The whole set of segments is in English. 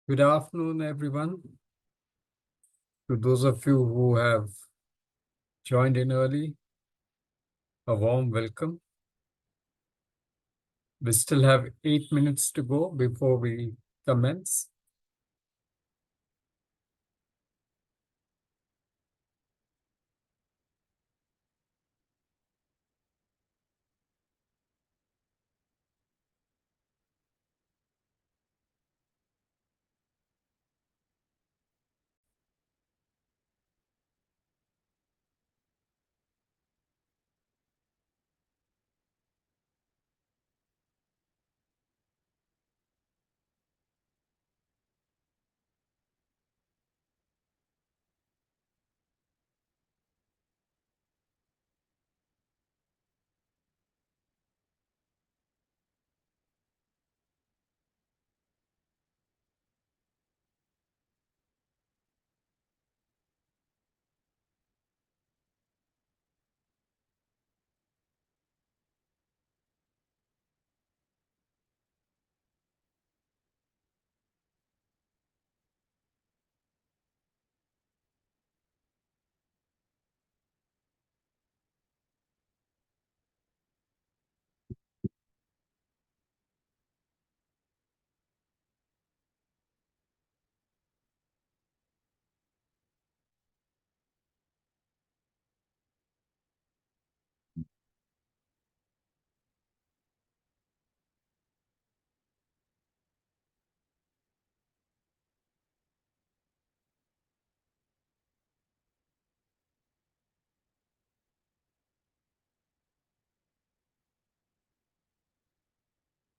Good afternoon, everyone. To those of you who have joined in early, a warm welcome. We still have 8 minutes to go before we commence.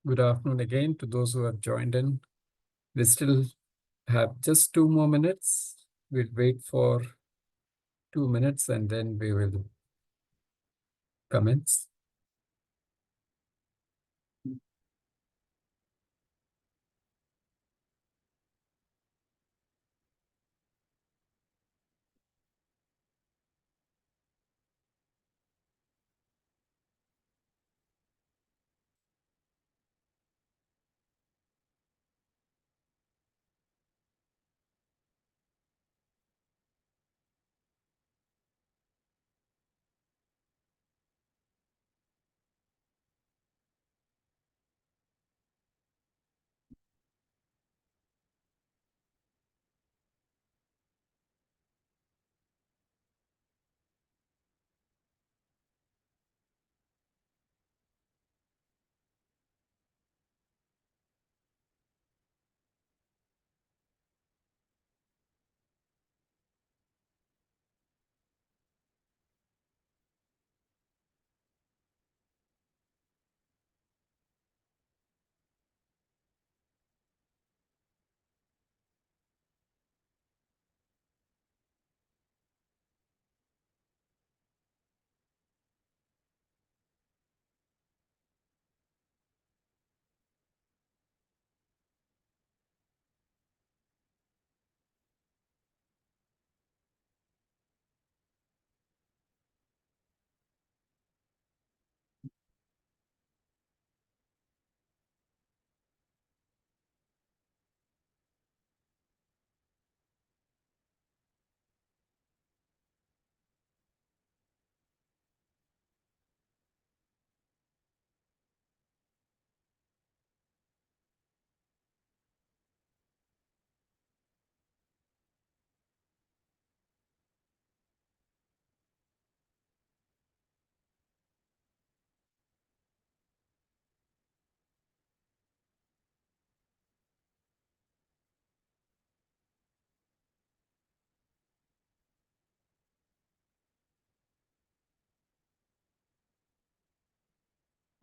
Good afternoon again to those who have joined in. We still have just 2 more minutes. We'll wait for 2 minutes and then we will commence.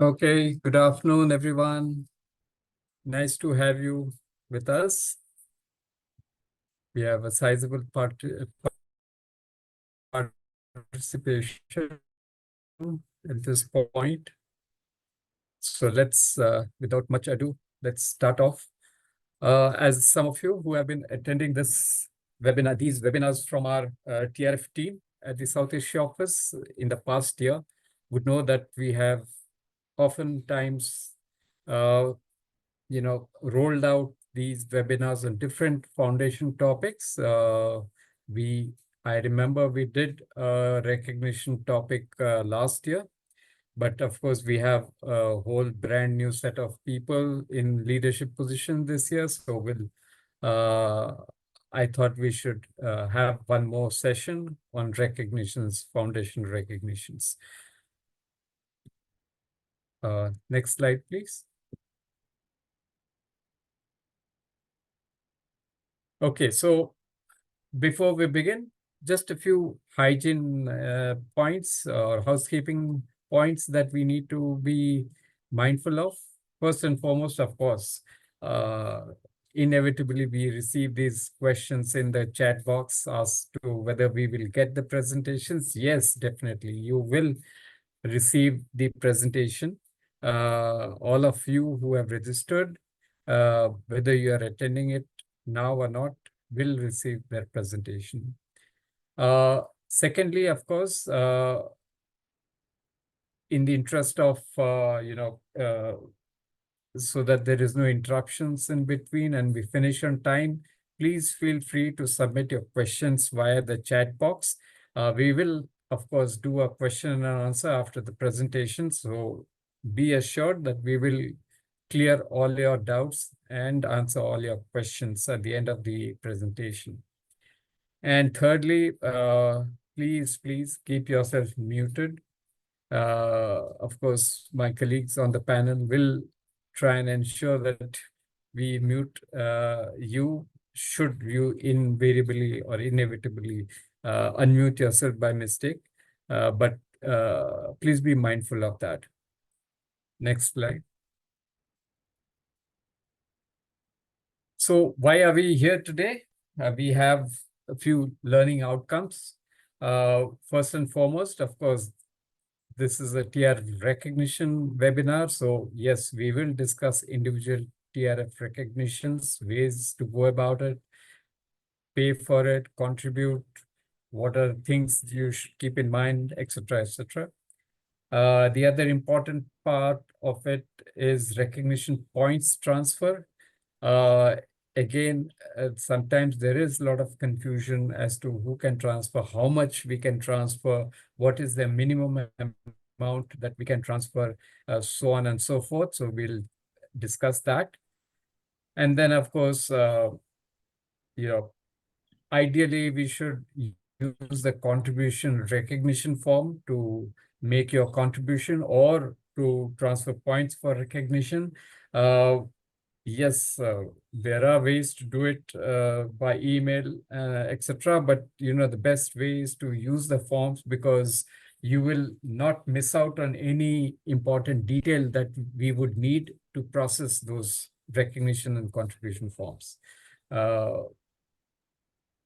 Okay, good afternoon, everyone. Nice to have you with us. We have a sizable participation at this point. So let's, without much ado, let's start off. As some of you who have been attending these webinars from our TRF team at the South Asia office in the past year would know that we have oftentimes, rolled out these webinars on different foundation topics. I remember we did a recognition topic last year, but of course we have a whole brand new set of people in leadership position this year. So I thought we should have one more session on recognitions, foundation recognitions. Next slide, please. Okay, so before we begin, just a few hygiene points or housekeeping points that we need to be mindful of. First and foremost, of course, inevitably we receive these questions in the chat box as to whether we will get the presentations. Yes, definitely, you will receive the presentation. All of you who have registered, whether you are attending it now or not, will receive their presentation. Secondly, of course, in the interest of, so that there is no interruptions in between and we finish on time, please feel free to submit your questions via the chat box. We will, of course, do a question and answer after the presentation. So be assured that we will clear all your doubts and answer all your questions at the end of the presentation. And thirdly, please keep yourself muted. Of course, my colleagues on the panel will try and ensure that we mute you should you invariably or inevitably unmute yourself by mistake. But please be mindful of that. Next slide. So why are we here today? We have a few learning outcomes. First and foremost, of course, this is a TRF recognition webinar. So yes, we will discuss individual TRF recognitions, ways to go about it, pay for it, contribute, what are things you should keep in mind, etc., etc. The other important part of it is recognition points transfer. Again, sometimes there is a lot of confusion as to who can transfer, how much we can transfer, what is the minimum amount that we can transfer, so on and so forth. So we'll discuss that. And then, of course, ideally we should use the contribution recognition form to make your contribution or to transfer points for recognition. Yes, there are ways to do it by email, etc. But the best way is to use the forms because you will not miss out on any important detail that we would need to process those recognition and contribution forms. And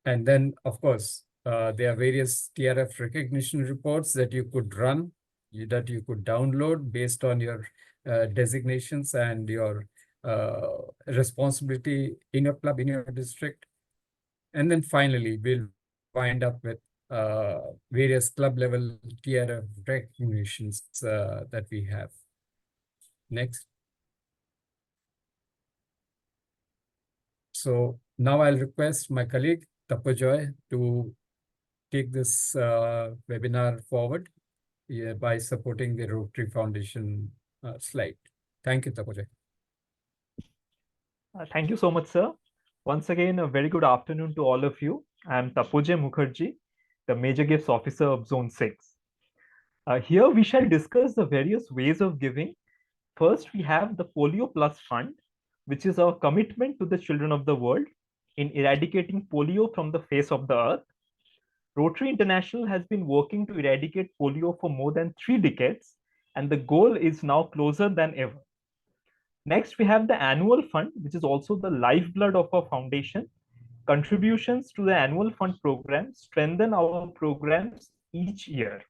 then, of course, there are various TRF recognition reports that you could run, that you could download based on your designations and your responsibility in your club, in your district. And then finally, we'll wind up with various club level TRF recognitions that we have. Next. So now I'll request my colleague, Tapojoy, to take this webinar forward by supporting the Rotary Foundation slide. Thank you, Tapojoy. Thank you so much, sir. Once again, a very good afternoon to all of you. I'm Tapojoy Mukherjee, the Major Gifts Officer of Zone 6. Here we shall discuss the various ways of giving. First, we have the Polio Plus Fund, which is our commitment to the children of the world in eradicating polio from the face of the earth. Rotary International has been working to eradicate polio for more than 3 decades, and the goal is now closer than ever. Next, we have the annual fund, which is also the lifeblood of our foundation. Contributions to the annual fund program strengthen our programs each year.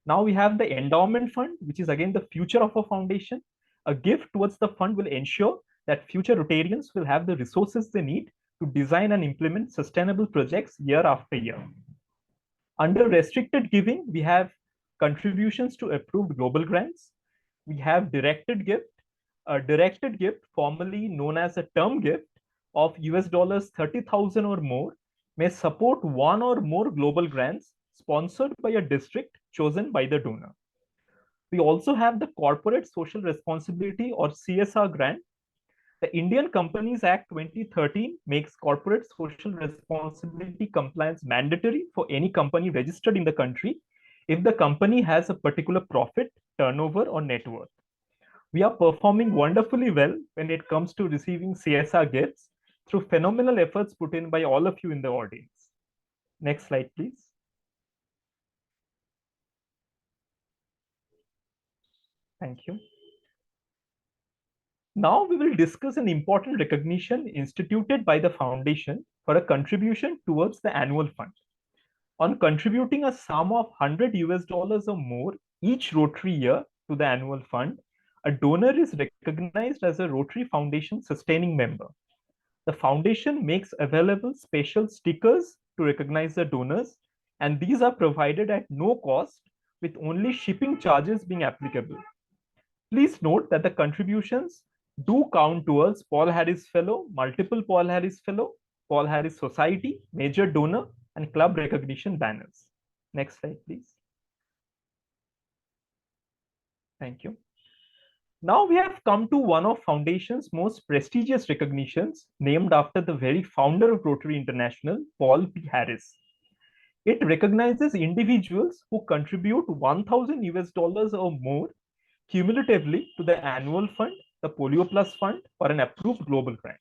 Now we have the endowment fund, which is again the future of our foundation. A gift towards the fund will ensure that future Rotarians will have the resources they need to design and implement sustainable projects year after year. Under restricted giving, we have contributions to approved global grants. We have directed gift, a directed gift, formerly known as a term gift, of US $30,000 or more may support one or more global grants sponsored by a district chosen by the donor. We also have the Corporate Social Responsibility or CSR grant. The Indian Companies Act 2013 makes corporate social responsibility compliance mandatory for any company registered in the country if the company has a particular profit, turnover, or net worth. We are performing wonderfully well when it comes to receiving CSR gifts through phenomenal efforts put in by all of you in the audience. Next slide, please. Thank you. Now we will discuss an important recognition instituted by the foundation for a contribution towards the annual fund. On contributing a sum of $100 or more each Rotary year to the annual fund, a donor is recognized as a Rotary Foundation sustaining member. The foundation makes available special stickers to recognize the donors, and these are provided at no cost, with only shipping charges being applicable. Please note that the contributions do count towards Paul Harris Fellow, multiple Paul Harris Fellow, Paul Harris Society, major donor, and club recognition banners. Next slide, please. Thank you. Now we have come to one of Foundation's most prestigious recognitions, named after the very founder of Rotary International, Paul P. Harris. It recognizes individuals who contribute $1,000 or more cumulatively to the annual fund, the Polio Plus Fund, or an approved global grant.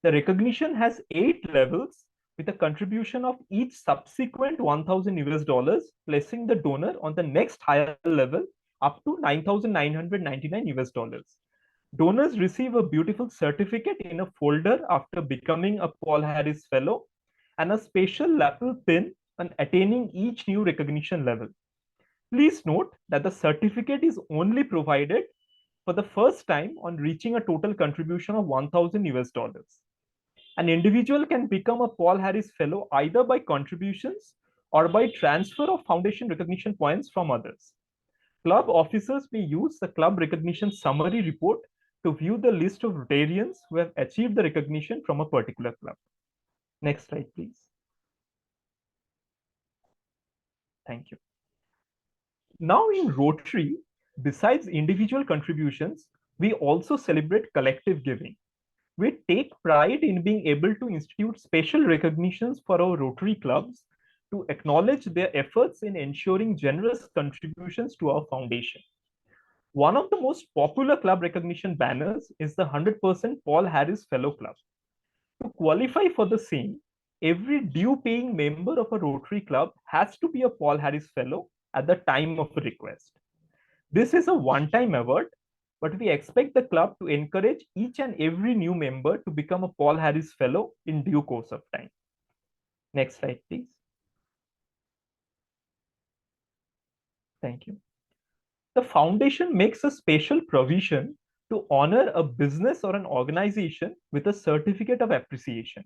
The recognition has 8 levels, with a contribution of each subsequent $1,000, placing the donor on the next higher level up to $9,999. Donors receive a beautiful certificate in a folder after becoming a Paul Harris Fellow and a special lapel pin on attaining each new recognition level. Please note that the certificate is only provided for the first time on reaching a total contribution of $1,000. An individual can become a Paul Harris Fellow either by contributions or by transfer of foundation recognition points from others. Club officers may use the club recognition summary report to view the list of Rotarians who have achieved the recognition from a particular club. Next slide, please. Thank you. Now in Rotary, besides individual contributions, we also celebrate collective giving. We take pride in being able to institute special recognitions for our Rotary clubs to acknowledge their efforts in ensuring generous contributions to our foundation. One of the most popular club recognition banners is the 100% Paul Harris Fellow Club. To qualify for the same, every due-paying member of a Rotary club has to be a Paul Harris Fellow at the time of a request. This is a one-time award, but we expect the club to encourage each and every new member to become a Paul Harris Fellow in due course of time. Next slide, please. Thank you. The foundation makes a special provision to honor a business or an organization with a certificate of appreciation.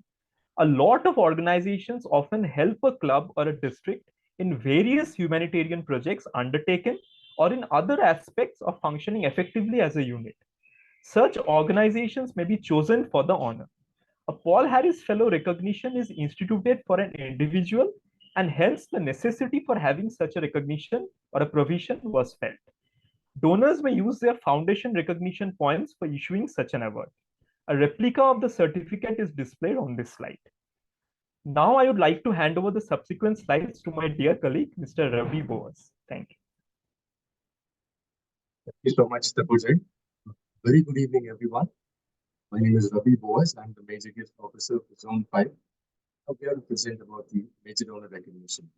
A lot of organizations often help a club or a district in various humanitarian projects undertaken or in other aspects of functioning effectively as a unit. Such organizations may be chosen for the honor. A Paul Harris Fellow recognition is instituted for an individual, and hence the necessity for having such a recognition or a provision was felt. Donors may use their foundation recognition points for issuing such an award. A replica of the certificate is displayed on this slide. Now I would like to hand over the subsequent slides to my dear colleague, Mr. Ravi Boas. Thank you. Thank you so much, Tapujay. Very good evening, everyone. My name is Ravi Boas. I'm the Major Gift Officer for Zone 5. I'm here to present about the Major Donor Recognition.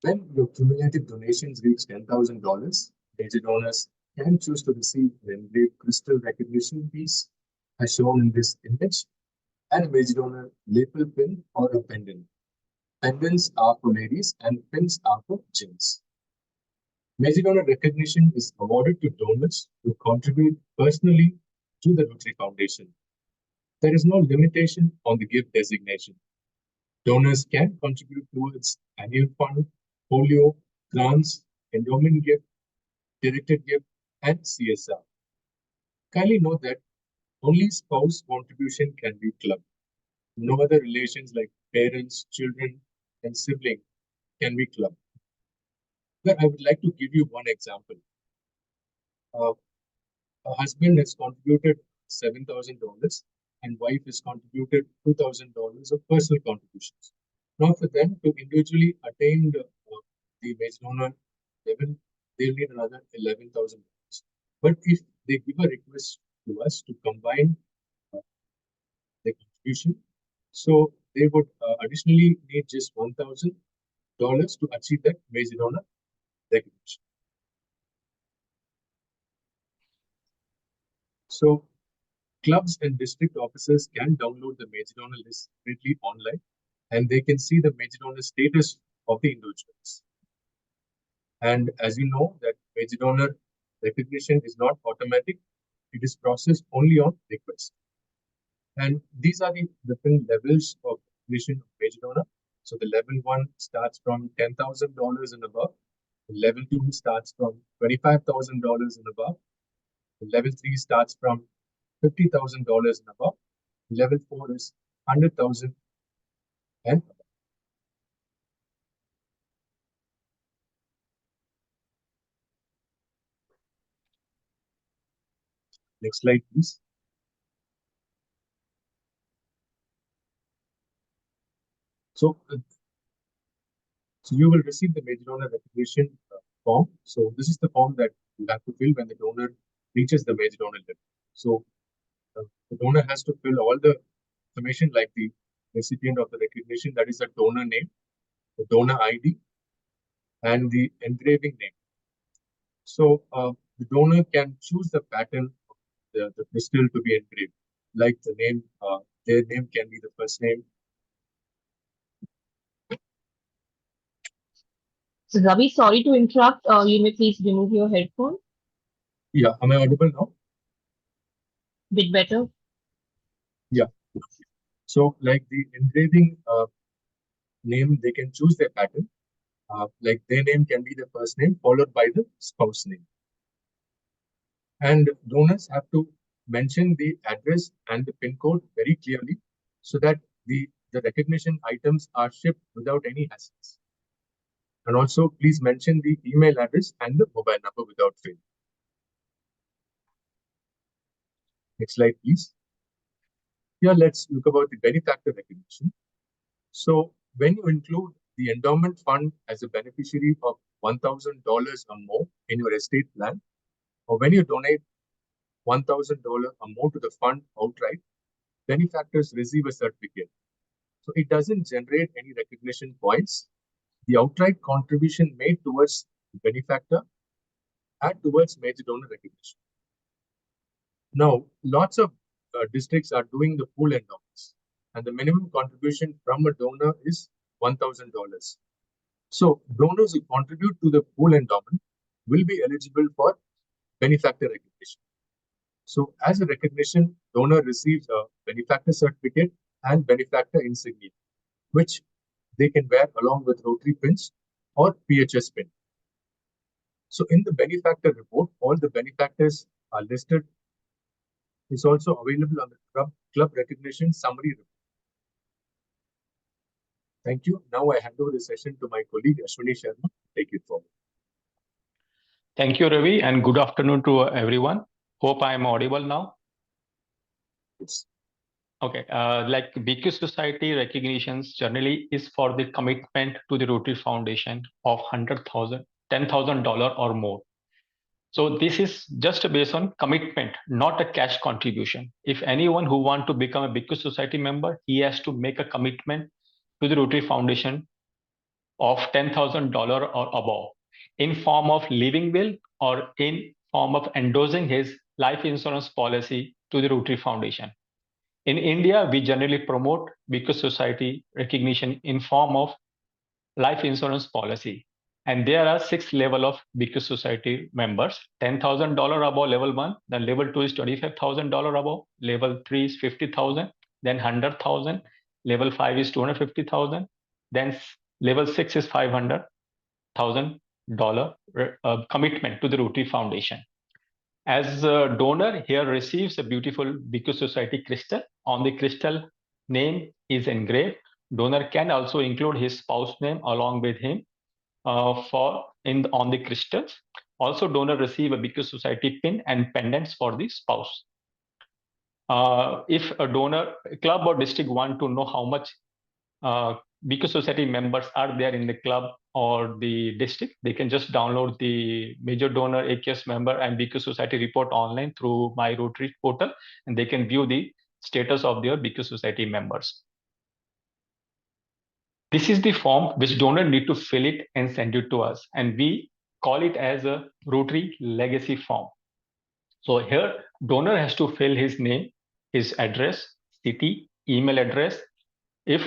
When your cumulative donations reach $10,000, major donors can choose to receive an engraved crystal recognition piece, as shown in this image, and a major donor lapel pin or a pendant. Pendants are for ladies and pins are for gents. Major donor recognition is awarded to donors who contribute personally to the Rotary Foundation. There is no limitation on the gift designation. Donors can contribute towards annual fund, polio, grants, endowment gift, directed gift, and CSR. Kindly note that only spouse contribution can be clubbed. No other relations like parents, children, and sibling can be clubbed. But I would like to give you one example. A husband has contributed $7,000 and wife has contributed $2,000 of personal contributions. Now, for them to individually attain the wage donor level, they'll need another $11,000. But if they give a request to us to combine their contribution, so they would additionally need just $1,000 to achieve that wage donor recognition. So clubs and district officers can download the major donor list separately online, and they can see the major donor status of the individuals. And as you know, that major donor recognition is not automatic; it is processed only on request. And these are the different levels of recognition of major donor. So the level 1 starts from $10,000 and above. Level 2 starts from $25,000 and above. Level 3 starts from $50,000 and above. Level 4 is 100,000 and above. Next slide, please. So you will receive the major donor recognition form. So this is the form that you have to fill when the donor reaches the major donor level. So the donor has to fill all the information like the recipient of the recognition, that is the donor name, the donor ID, and the engraving name. So the donor can choose the pattern of the crystal to be engraved, like the name, their name can be the first name. Ravi, sorry to interrupt. You may please remove your headphone. Yeah, am I audible now? Bit better. Yeah. So like the engraving name, they can choose their pattern. Like their name can be the first name followed by the spouse name. And donors have to mention the address and the PIN code very clearly so that the recognition items are shipped without any hassles. And also, please mention the email address and the mobile number without fail. Next slide, please. Here, let's look about the benefactor recognition. So when you include the endowment fund as a beneficiary of $1,000 or more in your estate plan, or when you donate $1,000 or more to the fund outright, benefactors receive a certificate. So it doesn't generate any recognition points. The outright contribution made towards the benefactor and towards major donor recognition. Now, lots of districts are doing the pool endowments, and the minimum contribution from a donor is $1,000. So donors who contribute to the pool endowment will be eligible for benefactor recognition. So as a recognition, donor receives a benefactor certificate and benefactor insignia, which they can wear along with Rotary pins or PHS pin. So in the benefactor report, all the benefactors are listed. It's also available on the club recognition summary report. Thank you. Now I hand over the session to my colleague Ashwini Sharma to take it forward. Thank you, Ravi, and good afternoon to everyone. Hope I am audible now. Yes. Okay, like BQ Society recognitions generally is for the commitment to the Rotary Foundation of $100,000, $10,000 or more. So this is just based on commitment, not a cash contribution. If anyone who want to become a BQ Society member, he has to make a commitment to the Rotary Foundation of $10,000 or above in form of living will or in form of endorsing his life insurance policy to the Rotary Foundation. In India, we generally promote BQ Society recognition in form of life insurance policy. And there are 6 levels of BQ Society members. $10,000 above level 1, then level 2 is $25,000 above, level 3 is $50,000, then $100,000, level 5 is $250,000, then level 6 is $500,000 commitment to the Rotary Foundation. As a donor, here receives a beautiful BQ Society crystal. On the crystal, name is engraved. Donor can also include his spouse name along with him on the crystals. Also, donor receive a BQ Society pin and pendants for the spouse. If a donor, club or district want to know how much BQ Society members are there in the club or the district, they can just download the major donor AKS member and BQ Society report online through my Rotary portal, and they can view the status of their BQ Society members. This is the form which donor need to fill it and send it to us, and we call it as a Rotary legacy form. So here, donor has to fill his name, his address, city, email address. If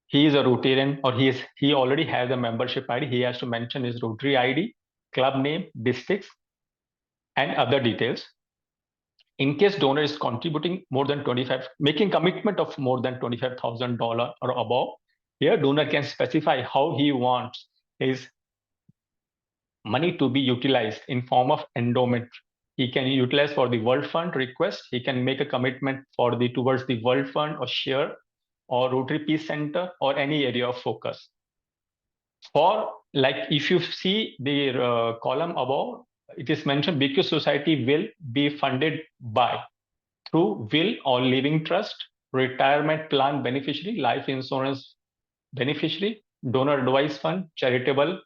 he is a Rotarian or he already has a membership ID, he has to mention his Rotary ID, club name, districts, and other details. In case donor is contributing more than making commitment of more than $25,000 or above, here donor can specify how he wants his money to be utilized in form of endowment. He can utilize for the World Fund request. He can make a commitment towards the World Fund or share or Rotary Peace Center or any area of focus. For like, if you see the column above, it is mentioned BQ Society will be funded by through will or living trust, retirement plan beneficiary, life insurance beneficiary, donor advice fund, charitable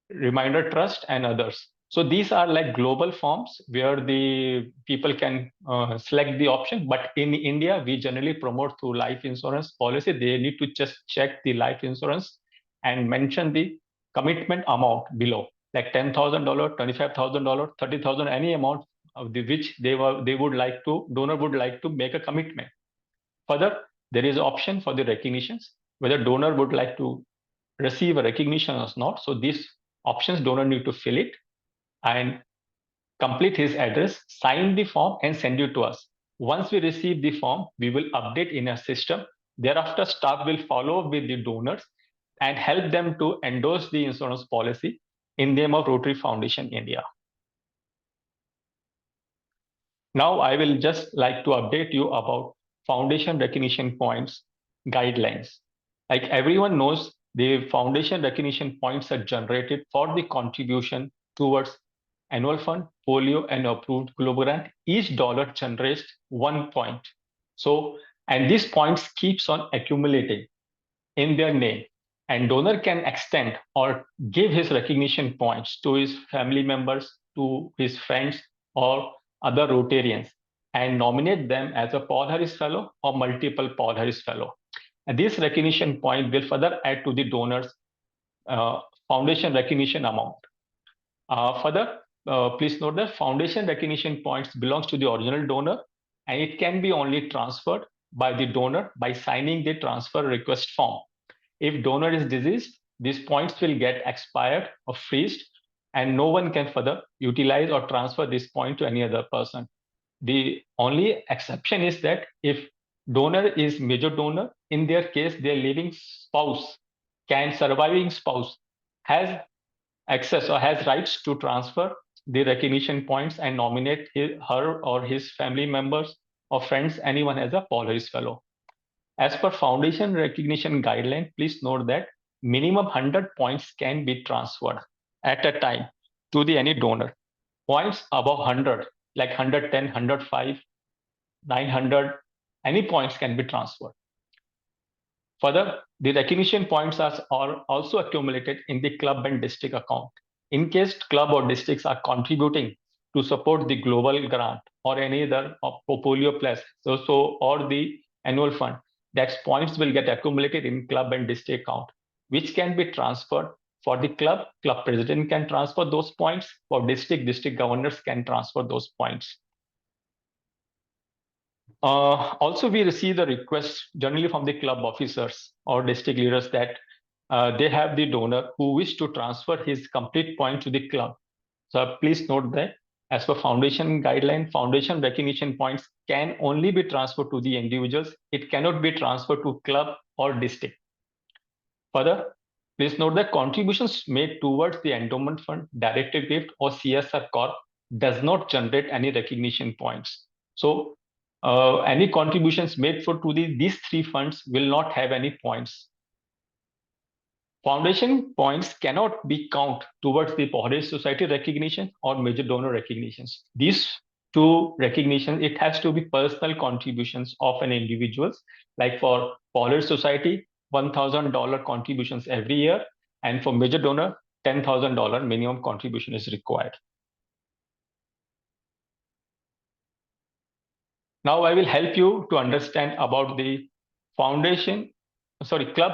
reminder trust, and others. So these are like global forms where the people can select the option. But in India, we generally promote through life insurance policy. They need to just check the life insurance and mention the commitment amount below, like $10,000, $25,000, $30,000, any amount of which donor would like to make a commitment. Further, there is option for the recognitions, whether donor would like to receive a recognition or not. So these options, donor need to fill it and complete his address, sign the form, and send it to us. Once we receive the form, we will update in our system. Thereafter, staff will follow up with the donors and help them to endorse the insurance policy in name of Rotary Foundation India. Now, I will just like to update you about foundation recognition points guidelines. Like everyone knows, the foundation recognition points are generated for the contribution towards annual fund, polio, and approved global grant. Each dollar generates 1 point. So, and these points keeps on accumulating in their name. And donor can extend or give his recognition points to his family members, to his friends, or other Rotarians, and nominate them as a Paul Harris Fellow or multiple Paul Harris Fellow. And this recognition point will further add to the donor's foundation recognition amount. Further, please note that foundation recognition points belongs to the original donor, and it can be only transferred by the donor by signing the transfer request form. If donor is deceased, these points will get expired or freezed, and no one can further utilize or transfer this point to any other person. The only exception is that if donor is major donor, in their case, their living spouse surviving spouse has access or has rights to transfer the recognition points and nominate her or his family members or friends, anyone as a Paul Harris Fellow. As per foundation recognition guideline, please note that minimum 100 points can be transferred at a time to any donor. Points above 100, like 110, 105, 900, any points can be transferred. Further, the recognition points are also accumulated in the club and district account. In case club or districts are contributing to support the global grant or any other polio plus, or the annual fund, that points will get accumulated in club and district account, which can be transferred for the club. Club president can transfer those points. For district governors can transfer those points. Also, we receive the request generally from the club officers or district leaders that they have the donor who wish to transfer his complete point to the club. So please note that as per foundation guideline, foundation recognition points can only be transferred to the individuals. It cannot be transferred to club or district. Further, please note that contributions made towards the endowment fund, directed gift, or CSR corp does not generate any recognition points. So any contributions made to these three funds will not have any points. Foundation points cannot be counted towards the Polaris Society recognition or major donor recognitions. These two recognitions, it has to be personal contributions of an individual. Like for Polaris Society, $1,000 contributions every year, and for major donor, $10,000 minimum contribution is required. Now I will help you to understand about the club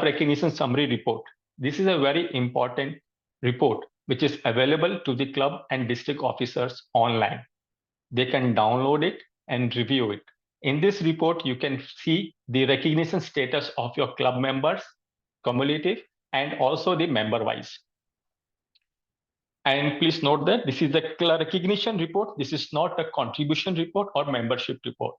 recognition summary report. This is a very important report which is available to the club and district officers online. They can download it and review it. In this report, you can see the recognition status of your club members, cumulative, and also the member-wise. And please note that this is the club recognition report. This is not a contribution report or membership report.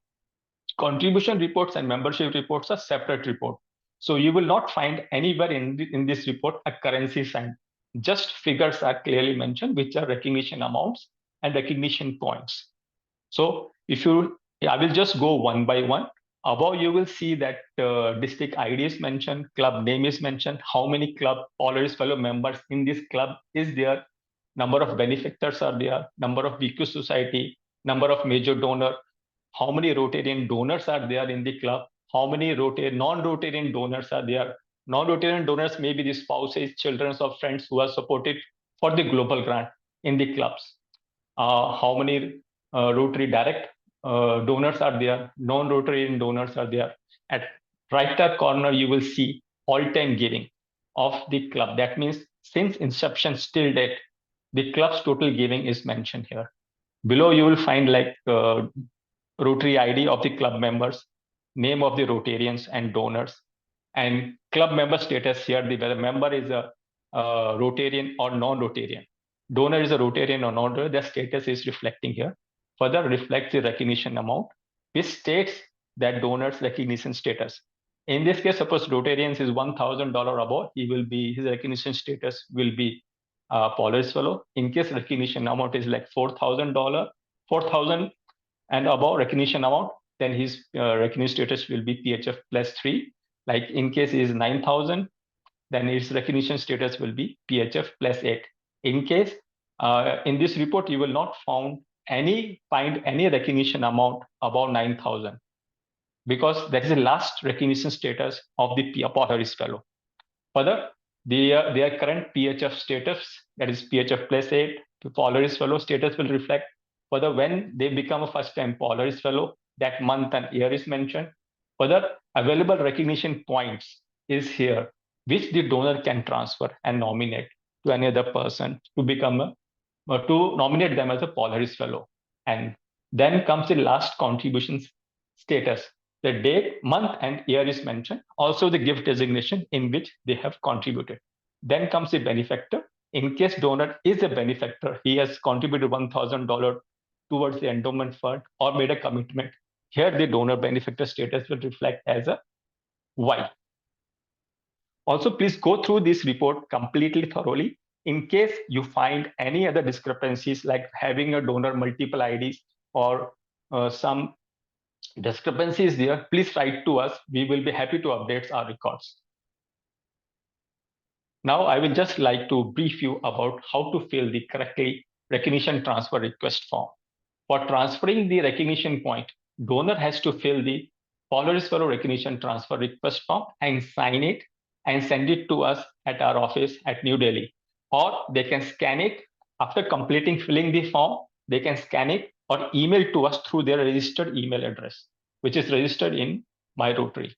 Contribution reports and membership reports are separate reports. So you will not find anywhere in this report a currency sign. Just figures are clearly mentioned, which are recognition amounts and recognition points. So I will just go one by one. Above, you will see that district ID is mentioned, club name is mentioned, how many club Polaris fellow members in this club is there, number of benefactors are there, number of VQ society, number of major donor, how many Rotarian donors are there in the club, how many non-Rotarian donors are there. Non-Rotarian donors may be the spouses, children, or friends who are supported for the global grant in the clubs. How many Rotary direct donors are there, non-Rotarian donors are there. At right top corner, you will see all-time giving of the club. That means since inception till date, the club's total giving is mentioned here. Below, you will find like Rotary ID of the club members, name of the Rotarians and donors, and club member status here, whether member is a Rotarian or non-Rotarian. Donor is a Rotarian or non-Rotarian, their status is reflecting here. Further reflects the recognition amount, which states that donor's recognition status. In this case, suppose Rotarians is $1,000 above, his recognition status will be Polaris fellow. In case recognition amount is like $4,000, 4,000 and above recognition amount, then his recognition status will be PHF +3. Like in case is 9,000, then his recognition status will be PHF +8. In case in this report, you will not find any recognition amount above 9,000 because that is the last recognition status of the Polaris fellow. Further, their current PHF status, that is PHF +8, to Polaris fellow status will reflect. Further, when they become a first-time Polaris fellow, that month and year is mentioned. Further, available recognition points is here, which the donor can transfer and nominate to any other person to become to nominate them as a Polaris fellow. And then comes the last contributions status. The date, month, and year is mentioned. Also, the gift designation in which they have contributed. Then comes the benefactor. In case donor is a benefactor, he has contributed $1,000 towards the endowment fund or made a commitment. Here, the donor benefactor status will reflect as a Y. Also, please go through this report completely thoroughly. In case you find any other discrepancies, like having a donor multiple IDs or some discrepancies there, please write to us. We will be happy to update our records. Now, I will just like to brief you about how to fill the correctly recognition transfer request form. For transferring the recognition point, donor has to fill the Polaris fellow recognition transfer request form and sign it and send it to us at our office at New Delhi. Or they can scan it after completing filling the form. They can scan it or email to us through their registered email address, which is registered in My Rotary.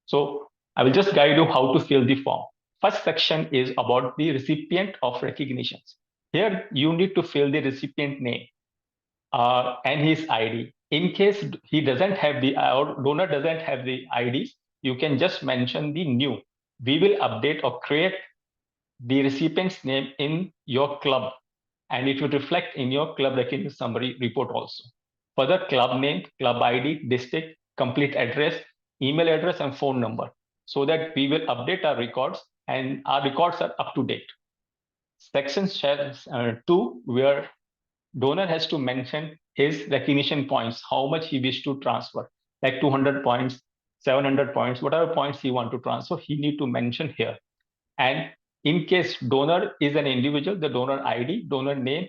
So I will just guide you how to fill the form. First section is about the recipient of recognitions. Here you need to fill the recipient name and his ID. In case he doesn't have the or donor doesn't have the IDs, you can just mention the new. We will update or create the recipient's name in your club, and it will reflect in your club recognition summary report also. Further, club name, club ID, district, complete address, email address, and phone number, so that we will update our records and our records are up to date. Section 2, where donor has to mention his recognition points, how much he wishes to transfer, like 200 points, 700 points, whatever points he want to transfer, he need to mention here. And in case donor is an individual, the donor ID, donor name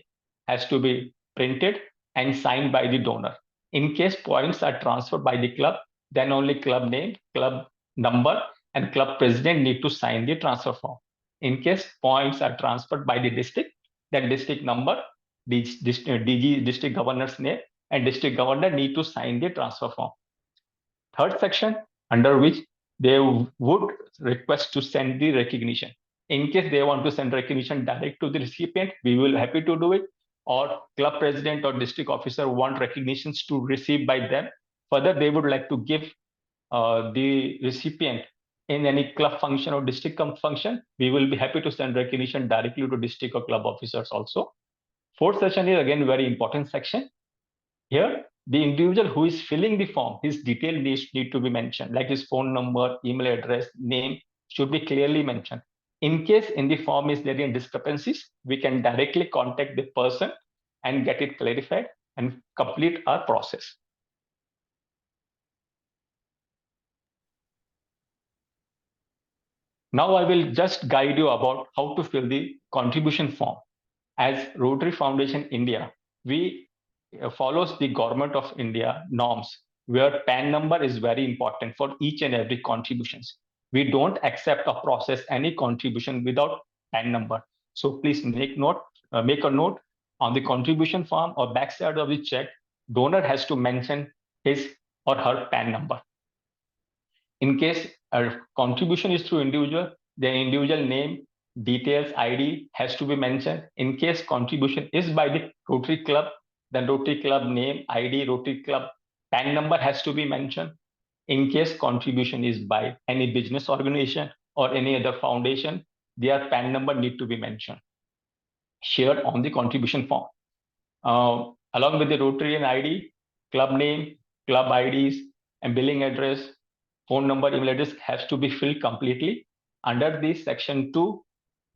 has to be printed and signed by the donor. In case points are transferred by the club, then only club name, club number, and club president need to sign the transfer form. In case points are transferred by the district, then district number, DG, district governor's name, and district governor need to sign the transfer form. Third section, under which they would request to send the recognition. In case they want to send recognition direct to the recipient, we will happy to do it. Or club president or district officer want recognitions to receive by them. Further, they would like to give the recipient in any club function or district function, we will be happy to send recognition directly to district or club officers also. Fourth section is again very important section. Here, the individual who is filling the form, his detail need to be mentioned, like his phone number, email address, name should be clearly mentioned. In case in the form is there any discrepancies, we can directly contact the person and get it clarified and complete our process. Now I will just guide you about how to fill the contribution form. As Rotary Foundation India, we follows the Government of India norms, where PAN number is very important for each and every contributions. We don't accept or process any contribution without PAN number. So please make a note on the contribution form or backside of the check, donor has to mention his or her PAN number. In case a contribution is through individual, the individual name, details, ID has to be mentioned. In case contribution is by the Rotary Club, then Rotary Club name, ID, Rotary Club PAN number has to be mentioned. In case contribution is by any business organization or any other foundation, their PAN number need to be mentioned, shared on the contribution form. Along with the Rotarian ID, club name, club IDs, and billing address, phone number, email address has to be filled completely. Under this section 2,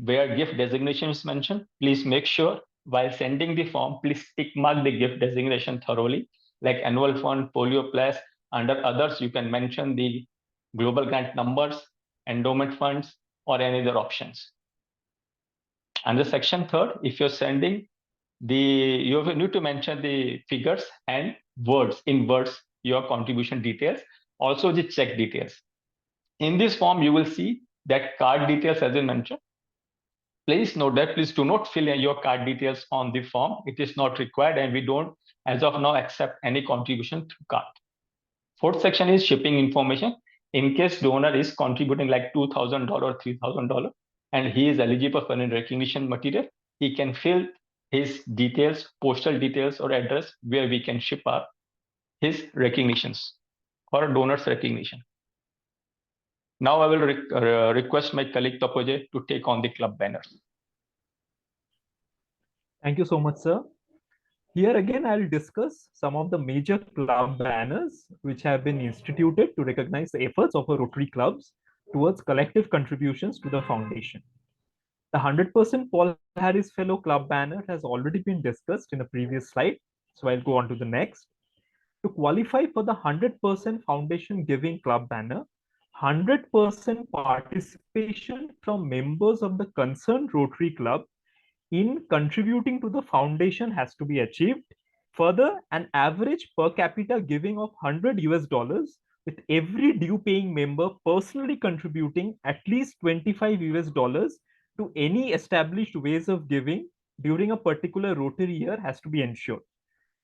where gift designation is mentioned, please make sure while sending the form, please tick mark the gift designation thoroughly, like annual fund, polio plus. Under others, you can mention the global grant numbers, endowment funds, or any other options. Under section 3, if you're sending you need to mention the figures and words your contribution details, also the check details. In this form, you will see that card details as I mentioned. Please note that please do not fill in your card details on the form. It is not required, and we don't, as of now, accept any contribution through card. Fourth section is shipping information. In case donor is contributing like $2,000 or $3,000, and he is eligible for any recognition material, he can fill his details, postal details or address where we can ship his recognitions or donor's recognition. Now I will request my colleague Tapoje to take on the club banners. Thank you so much, sir. Here again, I'll discuss some of the major club banners which have been instituted to recognize the efforts of our Rotary clubs towards collective contributions to the foundation. The 100% Paul Harris Fellow Club banner has already been discussed in a previous slide, so I'll go on to the next. To qualify for the 100% Foundation Giving Club banner, 100% participation from members of the concerned Rotary Club in contributing to the foundation has to be achieved. Further, an average per capita giving of $100 with every due paying member personally contributing at least $25 to any established ways of giving during a particular Rotary year has to be ensured.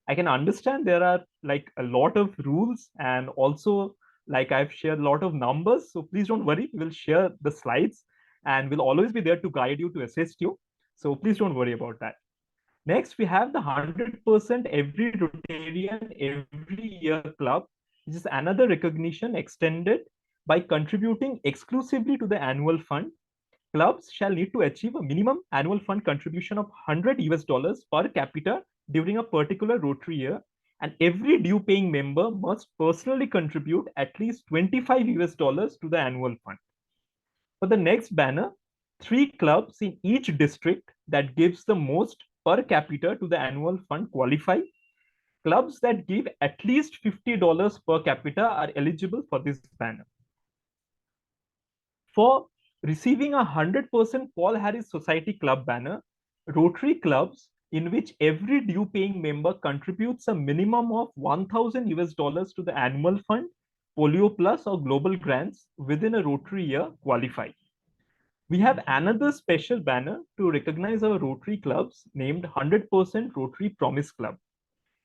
I can understand there are like a lot of rules, and also like I've shared a lot of numbers. So please don't worry, we'll share the slides and we'll always be there to guide you, to assist you. So please don't worry about that. Next, we have the 100% Every Rotarian Every Year Club, which is another recognition extended by contributing exclusively to the annual fund. Clubs shall need to achieve a minimum annual fund contribution of $100 per capita during a particular Rotary year, and every due paying member must personally contribute at least $25 to the annual fund. For the next banner, 3 clubs in each district that gives the most per capita to the annual fund qualify. Clubs that give at least $50 per capita are eligible for this banner. For receiving a 100% Paul Harris Society Club banner, Rotary clubs in which every due paying member contributes a minimum of $1,000 to the annual fund, Polio Plus or global grants within a Rotary year qualify. We have another special banner to recognize our Rotary clubs named 100% Rotary Promise Club.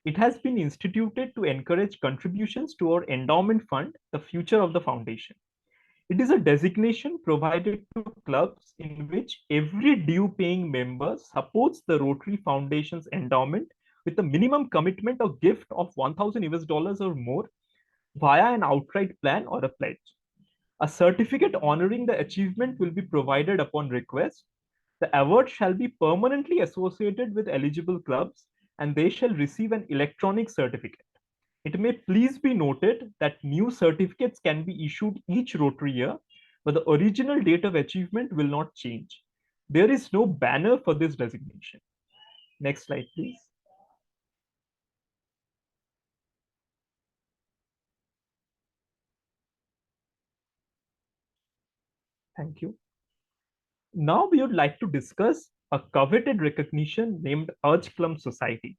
It has been instituted to encourage contributions to our endowment fund, the future of the foundation. It is a designation provided to clubs in which every due paying member supports the Rotary Foundation's endowment with a minimum commitment or gift of $1,000 or more via an outright plan or a pledge. A certificate honoring the achievement will be provided upon request. The award shall be permanently associated with eligible clubs and they shall receive an electronic certificate. It may please be noted that new certificates can be issued each Rotary year, but the original date of achievement will not change. There is no banner for this designation. Next slide, please. Thank you. Now we would like to discuss a coveted recognition named Urge Club Society.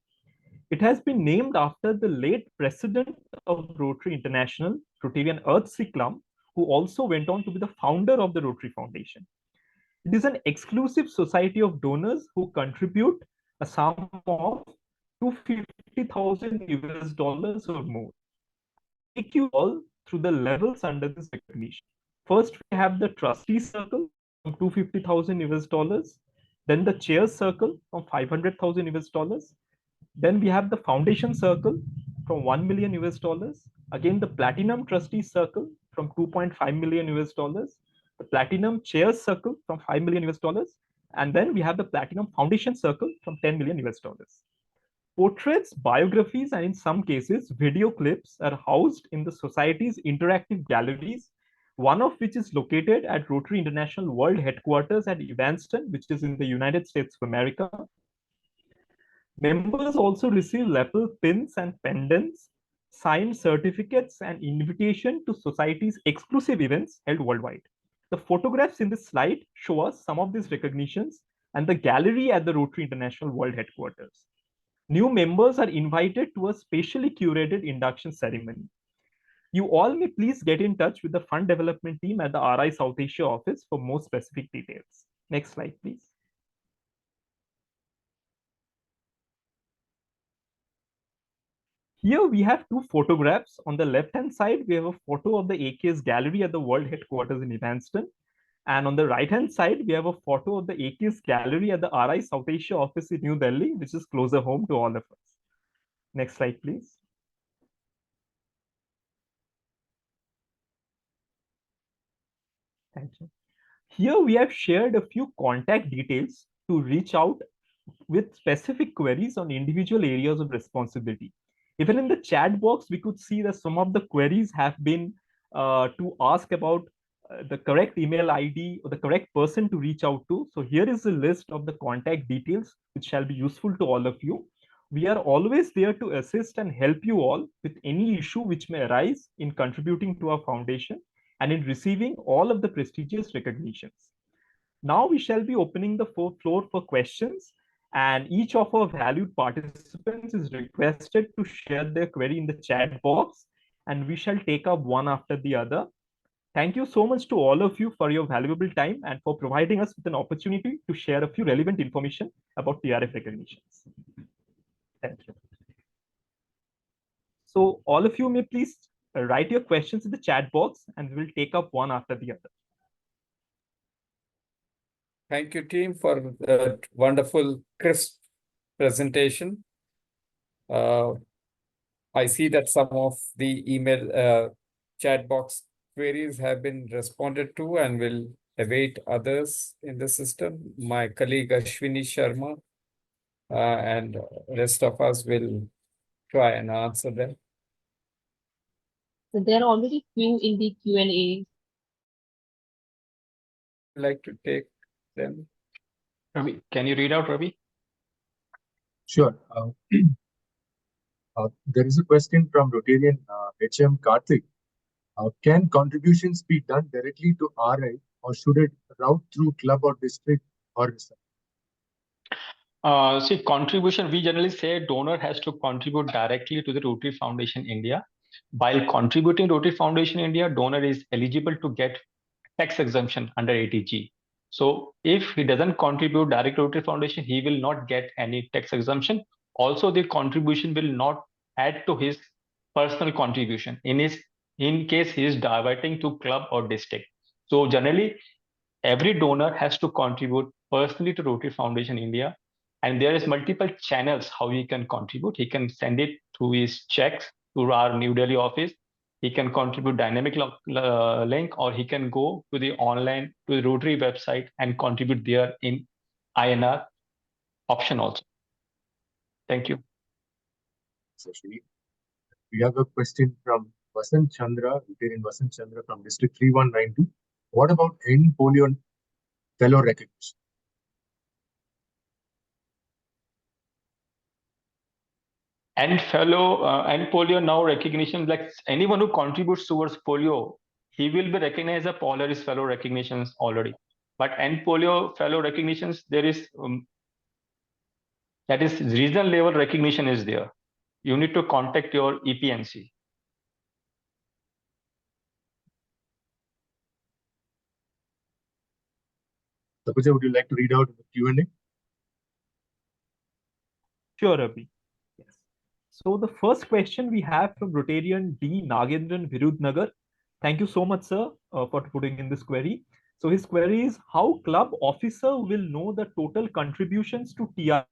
It has been named after the late president of Rotary International, Rotarian Urge C. Clum, who also went on to be the founder of the Rotary Foundation. It is an exclusive society of donors who contribute a sum of $250,000 or more. Take you all through the levels under this recognition. First, we have the trustee circle from $250,000, then the chairs circle from $500,000. Then we have the foundation circle from $1 million. Again, the platinum trustee circle from $2.5 million. The platinum chairs circle from $5 million. And then we have the platinum foundation circle from $10 million. Portraits, biographies, and in some cases, video clips are housed in the Society's interactive galleries, one of which is located at Rotary International World Headquarters at Evanston, which is in the United States of America. Members also receive lapel pins and pendants, signed certificates, and invitation to Society's exclusive events held worldwide. The photographs in this slide show us some of these recognitions and the gallery at the Rotary International World Headquarters. New members are invited to a specially curated induction ceremony. You all may please get in touch with the fund development team at the RI South Asia office for more specific details. Next slide, please. Here we have two photographs. On the left-hand side, we have a photo of the AK's gallery at the World Headquarters in Evanston. And on the right-hand side, we have a photo of the AK's gallery at the RI South Asia office in New Delhi, which is closer home to all of us. Next slide, please. Thank you. Here we have shared a few contact details to reach out with specific queries on individual areas of responsibility. Even in the chat box, we could see that some of the queries have been to ask about the correct email ID or the correct person to reach out to. So here is a list of the contact details, which shall be useful to all of you. We are always there to assist and help you all with any issue which may arise in contributing to our foundation and in receiving all of the prestigious recognitions. Now we shall be opening the floor for questions, and each of our valued participants is requested to share their query in the chat box, and we shall take up one after the other. Thank you so much to all of you for your valuable time and for providing us with an opportunity to share a few relevant information about TRF recognitions. Thank you. So all of you may please write your questions in the chat box and we will take up one after the other. Thank you, team, for that wonderful, crisp presentation. I see that some of the email chat box queries have been responded to and will await others in the system. My colleague Ashwini Sharma and rest of us will try and answer them. So there are already few in the Q&A. I'd like to take them. Ravi, can you read out, Ravi? Sure. There is a question from Rotarian HM Karthik. Can contributions be done directly to RI, or should it route through club or district or See, contribution, we generally say donor has to contribute directly to the Rotary Foundation India. While contributing Rotary Foundation India, donor is eligible to get tax exemption under 80G. So if he doesn't contribute direct to Rotary Foundation, he will not get any tax exemption. Also, the contribution will not add to his personal contribution in case he is diverting to club or district. So generally, every donor has to contribute personally to Rotary Foundation India, and there is multiple channels how he can contribute. He can send it through his checks to our New Delhi office. He can contribute dynamic link, or he can go to the online to the Rotary website and contribute there in INR option also. Thank you. Actually, we have a question from Vasant Chandra, Rotarian Vasant Chandra from District 3192. What about end polio fellow recognition? And polio now recognition, like anyone who contributes towards polio, he will be recognized as a Polaris fellow recognitions already. But end polio fellow recognitions, there is that is regional level recognition is there. You need to contact your EPNC. Tapuja, would you like to read out the Q&A? Sure, Ravi. Yes. So the first question we have from Rotarian D. Nagendran Virudnagar. Thank you so much, sir, for putting in this query. So his query is, how club officer will know the total contributions to TRF